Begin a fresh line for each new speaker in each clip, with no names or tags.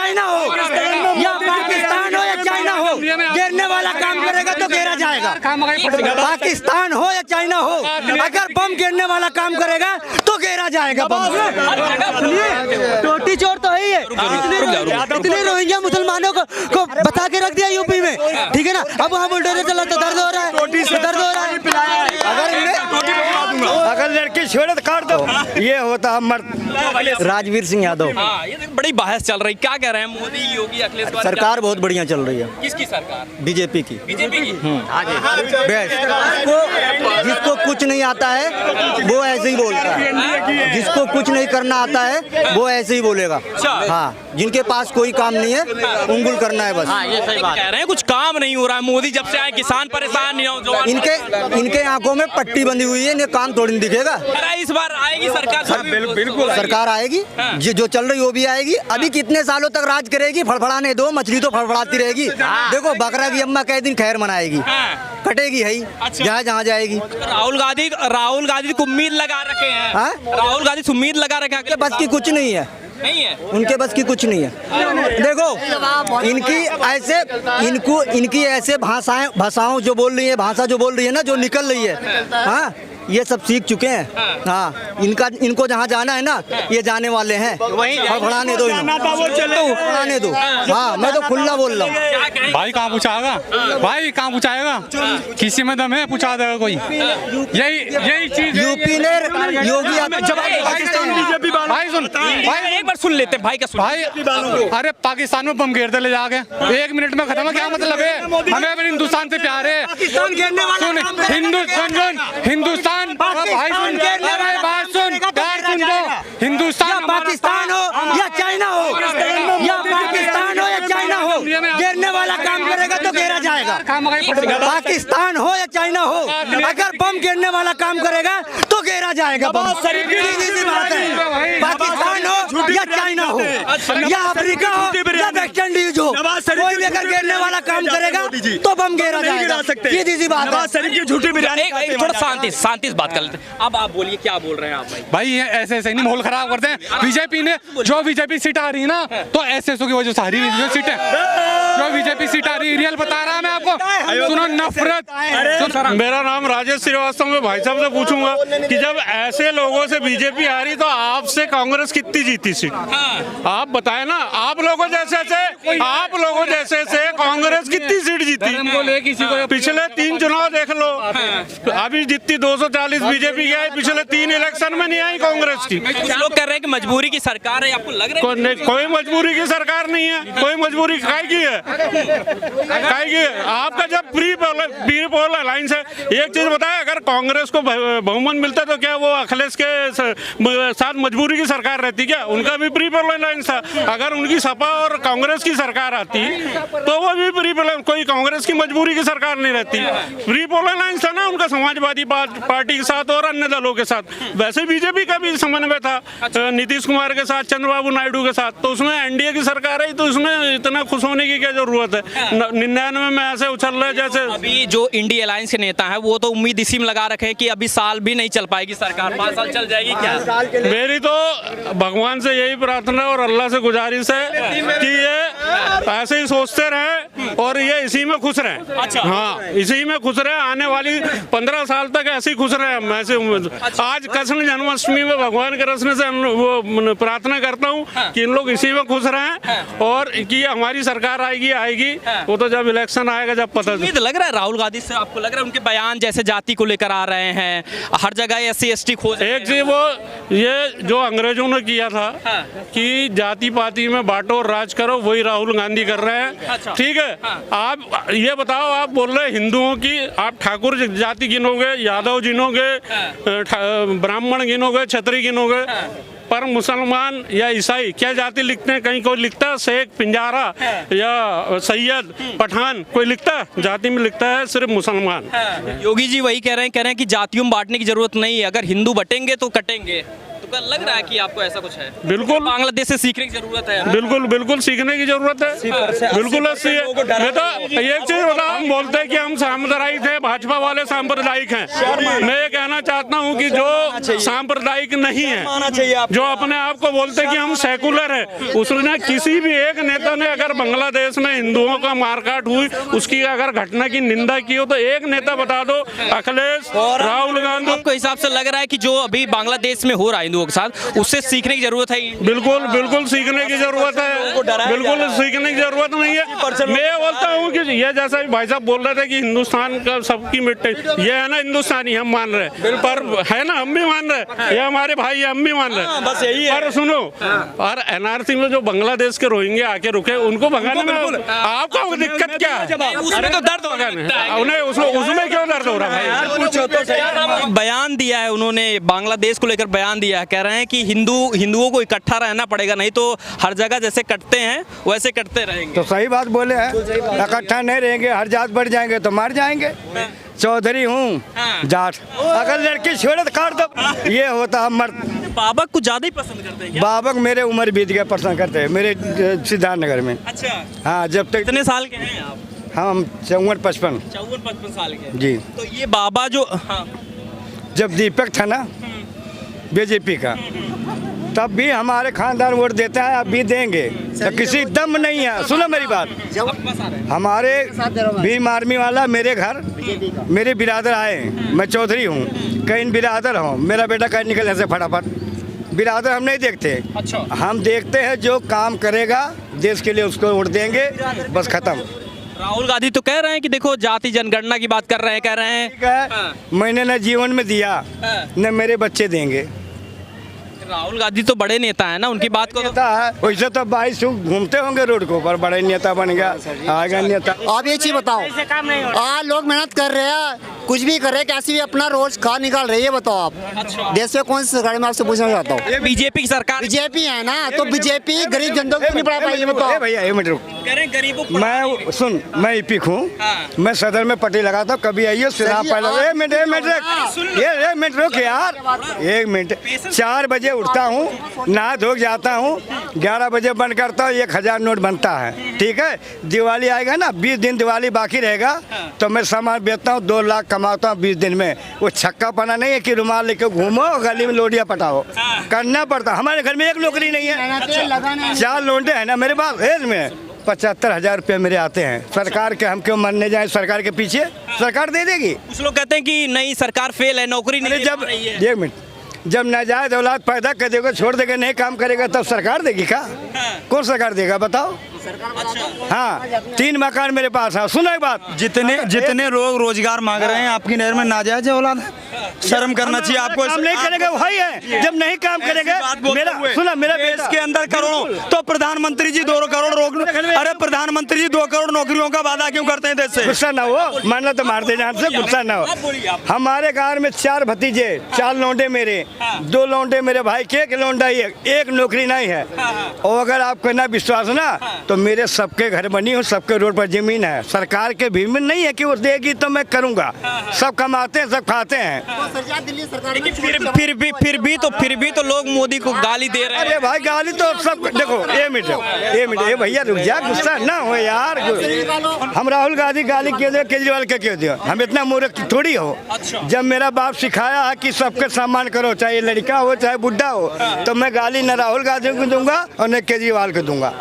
China हो, या पाकिस्तान हो या चाइना हो, गिरने वाला काम करेगा तो घेरा जाएगा। पाकिस्तान हो या चाइना हो, अगर बम गिरने वाला काम करेगा तो घेरा जाएगा बम। टोटी चोर तो है ही है, इतने रोहिंग्या मुसलमानों को बता के रख दिया यूपी में, ठीक है ना। अब वहाँ बुलडोजर चला तो दर्द हो रहा है, दर्द हो रहा है।
अगर लड़की छोड़े तो काट दो, ये होता मर्द।
राजवीर सिंह यादव।
ये तो बड़ी बहस चल रही, क्या कह रहे हैं मोदी, योगी, अखिलेश?
सरकार बहुत बढ़िया चल रही है।
किसकी सरकार?
बीजेपी की।
बीजेपी की।
जिसको कुछ नहीं आता है वो ऐसे ही बोलता है, जिसको कुछ नहीं करना आता है वो ऐसे ही बोलेगा। हाँ, जिनके पास कोई काम नहीं है उंगुल करना है बस।
ये सही बात कह रहे हैं, कुछ काम नहीं हो रहा है। मोदी जब से आए किसान परेशान नहीं हो।
इनके आंखों में पट्टी बंधी हुई है, इन्हें काम थोड़ी नहीं दिखेगा।
इस बार आएगी सरकार?
बिल्कुल
सरकार आएगी, जो चल रही वो भी आएगी। अभी कितने सालों तक राज करेगी? फड़फड़ाने दो, मछली तो फड़फड़ाती रहेगी। देखो बकरा की अम्मा कई दिन खैर मनाएगी, कटेगी है ही जहाँ जाएगी।
राहुल गांधी को उम्मीद लगा रखे हैं। राहुल गांधी से उम्मीद लगा रखे हैं,
बस की कुछ नहीं है,
नहीं है
उनके बस की कुछ नहीं है। देखो इनकी ऐसे भाषाओं जो बोल रही है, भाषा जो बोल रही है ना, जो निकल रही है, हाँ ये सब सीख चुके हैं। हाँ, इनको जहाँ जाना है ना, ये जाने वाले हैं। फड़फड़ाने दो, फड़फड़ाने दो। हाँ, मैं तो खुला बोल रहा हूँ।
भाई कहाँ पूछाएगा, भाई कहाँ पूछाएगा? किसी में दम है, पूछा देगा कोई। यही चीज
यूपी ने योगी
भाई सुन,
भाई एक बार सुन लेते हैं भाई का।
भाई अरे पाकिस्तान में बम घेर दे ले जाके 1 मिनट में खत्म है, क्या मतलब है? हमें अपने हिंदुस्तान से प्यार है। हिंदुस्तान भाई सुन, बात सुन, हिंदुस्तान
पाकिस्तान हो या चाइना हो, या पाकिस्तान हो या चाइना हो, गिरने वाला काम करेगा तो घेरा जाएगा। पाकिस्तान हो या चाइना हो, अगर बम गिरने वाला काम करेगा तो घेरा जाएगा बम। सीधी बात है। पाकिस्तान हो या चाइना हो, या अफ्रीका हो या वेस्ट इंडीज हो, कोई भी अगर गिरने वाला काम करेगा तो बम घेरा जाएगा। सीधी सी बात है।
शरीफ की झूठी बिरयानी।
थोड़ा शांति से बात कर लेते हैं। अब आप बोलिए, क्या बोल रहे हैं आप भाई?
ये ऐसे नहीं माहौल खराब करते हैं। बीजेपी ने जो बीजेपी सीट आ रही है ना, तो एसएसओ की वजह से हारी जो सीटें, जो बीजेपी सीट आ रही है, रियल बता रहा मैं आपको। सुनो, नफरत।
मेरा नाम राजेश श्रीवास्तव। मैं भाई साहब से पूछूंगा कि जब ऐसे लोगों से बीजेपी आ रही तो आपसे कांग्रेस कितनी जीती सीट? आप बताए ना। आप लोगों जैसे से कांग्रेस कितनी सीट जीती? पिछले 3 चुनाव देख लो, अभी जितनी 240 बीजेपी की आई, पिछले 3 इलेक्शन में नहीं आई कांग्रेस की।
कुछ लोग कह रहे हैं कि मजबूरी की सरकार है, आपको लग रहा है?
कोई मजबूरी की सरकार नहीं है। कोई मजबूरी काय की है? आपका जब प्री पोल अलायंस है। एक चीज बताए, अगर कांग्रेस को बहुमत मिलता तो क्या वो अखिलेश के साथ मजबूरी की सरकार रहती? क्या उनका भी प्री पोल अलायंस था? अगर उनकी सपा और कांग्रेस की सरकार आती तो वो भी प्री पोल, कोई कांग्रेस की मजबूरी की सरकार नहीं रहती। प्री पोल अलायंस था ना उनका समाजवादी पार्टी के साथ और अन्य दलों के साथ। वैसे बीजेपी का भी समन्वय था नीतीश कुमार के साथ, चंद्रबाबू नायडू के साथ। तो उसमें एनडीए की सरकार है, तो उसमें इतना खुश होने की क्या जरूरत है? 99 में ऐसे उछल रहे जैसे।
अभी जो इंडिया अलायंस के नेता है वो तो उम्मीद इसी में लगा रखे हैं कि अभी साल भी नहीं चल पाएगी सरकार, 5 साल चल जाएगी क्या?
मेरी तो भगवान से यही प्रार्थना और अल्लाह से गुजारिश है कि ये ऐसे ही सोचते रहे और ये इसी में खुश रहे।
अच्छा।
हाँ, इसी में खुश रहे। आने वाली 15 साल तक ऐसे ही खुश रहे। मैं से आज कृष्ण जन्माष्टमी में भगवान के रस्म से वो प्रार्थना करता हूँ कि इन लोग इसी में खुश रहें और कि हमारी सरकार आएगी। वो तो जब इलेक्शन आएगा जब पता
लग रहा है। राहुल गांधी से आपको लग रहा है उनके बयान जैसे जाति को लेकर आ रहे हैं, हर जगह SC ST खोज।
एक चीज वो ये जो अंग्रेजों ने किया था कि जाति पाति में बांटो और राज करो, वही राहुल गांधी कर रहे हैं। ठीक है। आप ये बताओ, आप बोल रहे हिंदुओं की, आप ठाकुर जाति गिनोगे, यादव गिनोगे, ब्राह्मण गिनोगे, क्षत्रिय गिनोगे, पर मुसलमान या ईसाई क्या जाति लिखते हैं? कहीं कोई लिखता है शेख, पिंजारा या सैयद, पठान? कोई लिखता है? जाति में लिखता है सिर्फ मुसलमान।
योगी जी वही कह रहे हैं कि जातियों में बांटने की जरूरत नहीं है, अगर हिंदू बटेंगे तो कटेंगे। तो तो लग रहा है कि आपको ऐसा कुछ है?
बिल्कुल।
बांग्लादेश से सीखने की जरूरत है।
बिल्कुल बिल्कुल सीखने की जरूरत है, बिल्कुल ऐसी है। मैं तो एक चीज बताओ, हम बोलते हैं कि हम सांप्रदायिक थे, भाजपा वाले सांप्रदायिक हैं। मैं ये कहना चाहता हूँ कि जो सांप्रदायिक नहीं है, जो अपने आप को बोलते हैं कि हम सेकुलर है, उसने किसी भी एक नेता ने अगर बांग्लादेश में हिंदुओं का मारकाट हुई, उसकी अगर घटना की निंदा की हो तो एक नेता बता दो, अखिलेश, राहुल गांधी।
आपको हिसाब से लग रहा है कि जो अभी बांग्लादेश में हो रहा है हिंदुओं के साथ, उससे सीखने की जरूरत है?
बिल्कुल बिल्कुल सीखने की जरूरत है, बिल्कुल सीखने की जरूरत नहीं है। मैं ये बोलता हूँ कि ये जैसा भाई साहब बोल रहे थे कि हिंदुस्तान का सबकी मिट्टी, ये है ना हिंदुस्तानी, हम मान रहे हैं, पर है ना, हम भी मान रहे हैं, ये हमारे भाई हम भी मान रहे हैं।
बस यही है।
पर सुनो, और एनआरसी में जो बांग्लादेश के रोहिंग्या आके रुके, उनको भगाने में आपको दिक्कत क्या है?
उसमें तो दर्द होगा
उन्हें उसमें क्यों दर्द हो रहा है?
बयान दिया है उन्होंने, बांग्लादेश को लेकर बयान दिया है, कह रहे हैं कि हिंदुओं को इकट्ठा रहना पड़ेगा, नहीं तो हर जगह जैसे कटते हैं वैसे कटते रहेंगे।
तो सही बात बोले हैं, इकट्ठा नहीं रहेंगे, हर जात बढ़ जाएंगे तो मार जाएंगे। चौधरी हूँ जाट, अगर लड़की छोड़े तो काट दो, ये होता है मर्द।
बाबक कुछ ज्यादा ही पसंद करते हैं क्या?
बाबक मेरे उम्र बीत गया पसंद करते हैं, मेरे सिद्धार्थनगर में।
अच्छा,
हाँ, जब तक
कितने साल के हैं आप?
हम 54-55
54-55 साल के।
जी।
तो ये बाबा जो, हाँ,
जब दीपक था ना बीजेपी का, तब भी हमारे खानदान वोट देता है, अब भी देंगे, तो किसी दम नहीं है। सुनो मेरी बात, हमारे भीम आर्मी वाला मेरे घर, मेरे बिरादर आए, मैं चौधरी हूँ, कहीं बिरादर हूँ, मेरा बेटा कहीं निकल ऐसे फटाफट, बिरादर हम नहीं देखते।
अच्छा।
हम देखते हैं जो काम करेगा देश के लिए उसको वोट देंगे, बस खत्म।
राहुल गांधी तो कह रहे हैं कि देखो जाति जनगणना की बात कर रहे हैं, कह रहे हैं।
ठीक है, मैंने न जीवन में दिया, न मेरे बच्चे देंगे।
राहुल गांधी तो बड़े नेता है ना, उनकी बात को तो
नेता है, वैसे तो 22 घूमते होंगे रोड को, पर बड़े नेता बन गया, आएगा नेता।
आप ये चीज बताओ, आज लोग मेहनत कर रहे हैं, कुछ भी कर रहे हैं, कैसे भी अपना रोज खा निकाल रहे हैं, ये बताओ आप।
अच्छा।
देश में कौन सी सरकार है, मैं आपसे पूछना चाहता हूँ।
ये बीजेपी की सरकार,
बीजेपी है ना, तो बीजेपी गरीब जनता को नहीं पढ़ा पाई, ये बताओ।
भैया एक मिनट रुक,
कह रहे हैं गरीबों को।
मैं सुन, मैं ईपिक हूँ, मैं सदर में पट्टी लगाता हूँ, कभी आइए सिरा पहले। एक मिनट रुक यार, 1 मिनट। 4 बजे उठता हूँ, नहा धो जाता हूँ, 11 बजे बंद करता हूँ, 1000 नोट बनता है, ठीक है। दिवाली आएगा ना, 20 दिन दिवाली बाकी रहेगा, तो मैं सामान बेचता हूँ, 2 लाख कमाता हूँ 20 दिन में। वो छक्का पना नहीं है कि रुमाल लेके घूमो गली में लोडिया पटाओ, करना पड़ता। हमारे घर में एक नौकरी नहीं है, 4 लोंडे हैं ना मेरे पास, एज में 75,000 रुपये मेरे आते हैं। सरकार के हम क्यों मरने जाए सरकार के पीछे, सरकार दे देगी।
कुछ लोग कहते हैं कि नहीं सरकार फेल है, नौकरी नहीं
जब
दे रही है।
1 मिनट, जब नाजायज औलाद पैदा कर देगा, छोड़ देगा, नहीं काम करेगा, तब सरकार देगी क्या? कौन सरकार देगा बताओ? हाँ, 3 मकान मेरे पास है। सुनो एक बात,
जितने लोग रोजगार मांग रहे हैं, आपकी नहर में नाजायज है औलाद, शर्म करना चाहिए आपको।
काम नहीं करेगा वही है, जब नहीं काम करेगा। मेरा सुना, मेरा
देश के अंदर करोड़ों, तो प्रधानमंत्री जी 2 करोड़ अरे प्रधानमंत्री जी 2 करोड़ नौकरियों का वादा क्यों करते हैं देश से?
गुस्सा ना हो, मानना तो मारते जान से, गुस्सा ना हो। हमारे गांव में 4 भतीजे, 4 लौंडे मेरे, 2 लौंडे मेरे भाई के, 1 लौंडा ही है, 1 नौकरी नहीं है। और अगर आपको ना विश्वास ना, तो मेरे सबके घर बनी हो, सबके रोड पर जमीन है, सरकार के भी में नहीं है कि वो देगी तो मैं करूंगा। सब कमाते हैं, सब खाते हैं।
दिल्ली सरकार
लेकिन फिर भी तो लोग मोदी को गाली दे रहे हैं।
अरे भाई गाली तो सब, देखो 1 मिनट, ये भैया रुक जा, गुस्सा ना हो यार। हम राहुल गांधी गाली क्यों दे, केजरीवाल के क्यों दे? हम इतना मूर्ख थोड़ी हो। जब मेरा बाप सिखाया है कि सबके सम्मान करो, चाहे लड़का हो चाहे बुढ़ा हो, तो मैं गाली न राहुल गांधी को दूंगा और न केजरीवाल को दूंगा।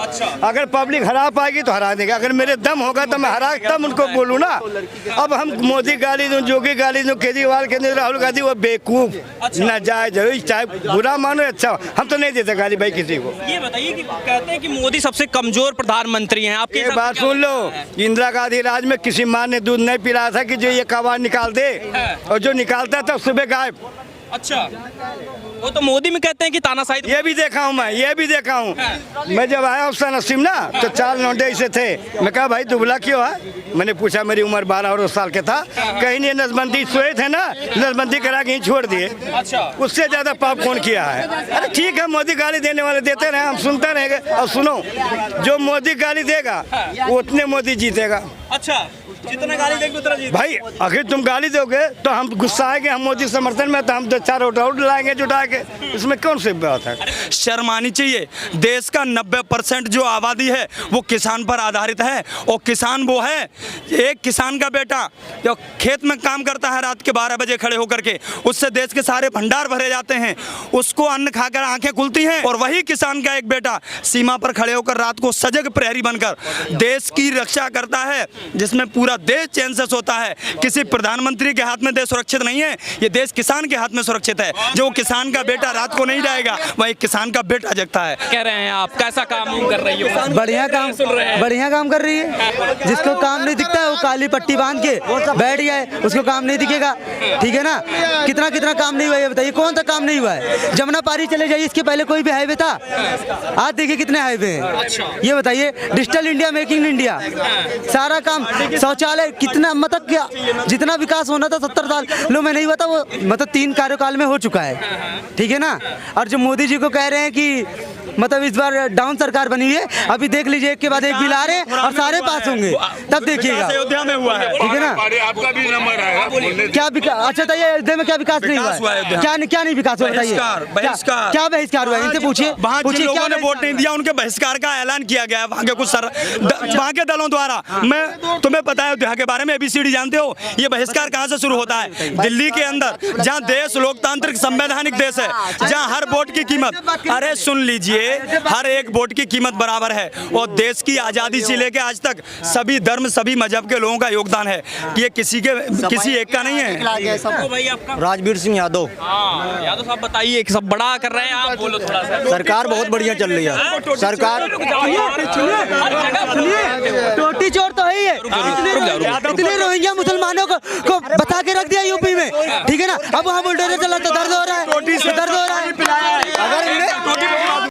अगर पब्लिक हरा पाएगी तो हरा देगा, अगर मेरे दम होगा तो मैं हरा तब उनको बोलूँ ना। अब हम मोदी गाली दूं, जोगी गाली दूं, केजरीवाल के दूं, राहुल गांधी, वो बेवकूफ नाजायज, चाहे बुरा मानो अच्छा, हम तो नहीं देते गाली भाई किसी को।
ये बताइए कि कहते हैं कि मोदी सबसे कमजोर प्रधानमंत्री हैं, आपके
ये बात सुन लो, इंदिरा गांधी राज में किसी माँ ने दूध नहीं पिलाया था कि जो ये कबाड़ निकाल दे, और जो निकालता था सुबह गायब।
अच्छा, वो तो मोदी में कहते हैं कि तानाशाही।
ये भी देखा हूँ मैं, ये भी देखा हूँ। मैं जब आया उस नसीम ना, तो 4 लौंडे ऐसे थे। मैं कहा भाई दुबला क्यों है? मैंने पूछा, मेरी उम्र 12 और 12 साल के था। कहीं नहीं, नसबंदी सोए थे ना, नसबंदी करा के ही छोड़ दिए।
अच्छा,
उससे ज्यादा पाप कौन किया है? अरे ठीक है, मोदी गाली देने वाले देते रहे, हम सुनते रहेंगे। और सुनो, जो मोदी गाली देगा वो उतने मोदी जीतेगा।
अच्छा, जितना गाली देंगे उतना जीत।
भाई अगर तुम गाली दोगे तो हम गुस्सा आएंगे, हम मोदी समर्थन में, तो हम 4 वोट लाएंगे जुटा के, इसमें कौन सी बात है।
शर्म आनी चाहिए। देश का 90% जो आबादी है वो किसान पर आधारित है, और किसान वो है, एक किसान का बेटा जो खेत में काम करता है रात के 12 बजे खड़े होकर के, उससे देश के सारे भंडार भरे जाते हैं, उसको अन्न खाकर आंखें खुलती हैं। और वही किसान का एक बेटा सीमा पर खड़े होकर रात को सजग प्रहरी बनकर देश की रक्षा करता है, जिसमें पूरा देश चैन से सोता है। किसी प्रधानमंत्री के हाथ में देश सुरक्षित नहीं है, ये देश किसान के हाथ में सुरक्षित है। जो किसान का बेटा रात को नहीं जाएगा, वही किसान का बेटा जगता है।
कह रहे हैं आप, कैसा काम कर रही हो?
बढ़िया काम कर रही है। जिसको काम नहीं दिखता है वो काली पट्टी बांध के बैठ गया है, उसको काम नहीं दिखेगा, ठीक है ना। कितना काम नहीं हुआ है बताइए, कौन सा काम नहीं हुआ है? जमुना पारी चले जाइए, इसके पहले कोई भी हाईवे था? आज देखिए कितने हाईवे हैं, ये बताइए। Digital India, make in India, सारा काम, शौचालय, कितना मतलब क्या जितना विकास होना था 70 साल लो में नहीं हुआ था, वो मतलब 3 कार्यकाल में हो चुका है, ठीक है ना। और जो मोदी जी को कह रहे हैं कि मतलब इस बार डाउन सरकार बनी है, अभी देख लीजिए एक के बाद एक बिल आ रहे हैं और सारे पास होंगे, तब देखिएगा।
अयोध्या में हुआ है,
ठीक है ना।
आपका भी नंबर आएगा।
क्या विकास? अच्छा बताइए, अयोध्या में क्या विकास नहीं हुआ है? क्या नहीं विकास हुआ बताइए?
बहिष्कार।
क्या बहिष्कार हुआ है? इनसे पूछिए।
वहाँ जिन लोगों ने वोट नहीं दिया उनके बहिष्कार का ऐलान किया गया है वहाँ के कुछ वहाँ के दलों द्वारा। मैं तुम्हें पता है अयोध्या के बारे में, ABCD जानते हो। ये बहिष्कार कहाँ से शुरू होता है? दिल्ली के अंदर, जहाँ देश लोकतांत्रिक संवैधानिक देश है, जहाँ हर वोट की कीमत, अरे सुन लीजिए, हर एक वोट की कीमत बराबर है। और देश की आज़ादी से लेकर आज तक सभी धर्म, सभी मजहब के लोगों का योगदान है, ये किसी एक का नहीं है।
भाई आपका?
राजवीर सिंह यादव।
यादव साहब बताइए, सब बड़ा कर रहे हैं, आप बोलो थोड़ा सा।
सरकार बहुत बढ़िया चल रही है। सरकार टोटी चोर तो है, इतने रोहिंग्या मुसलमानों को बता के रख दिया यूपी में, ठीक है ना। अब वहाँ बुलडोजर चला तो दर्द हो रहा है, दर्द हो रहा है। अगर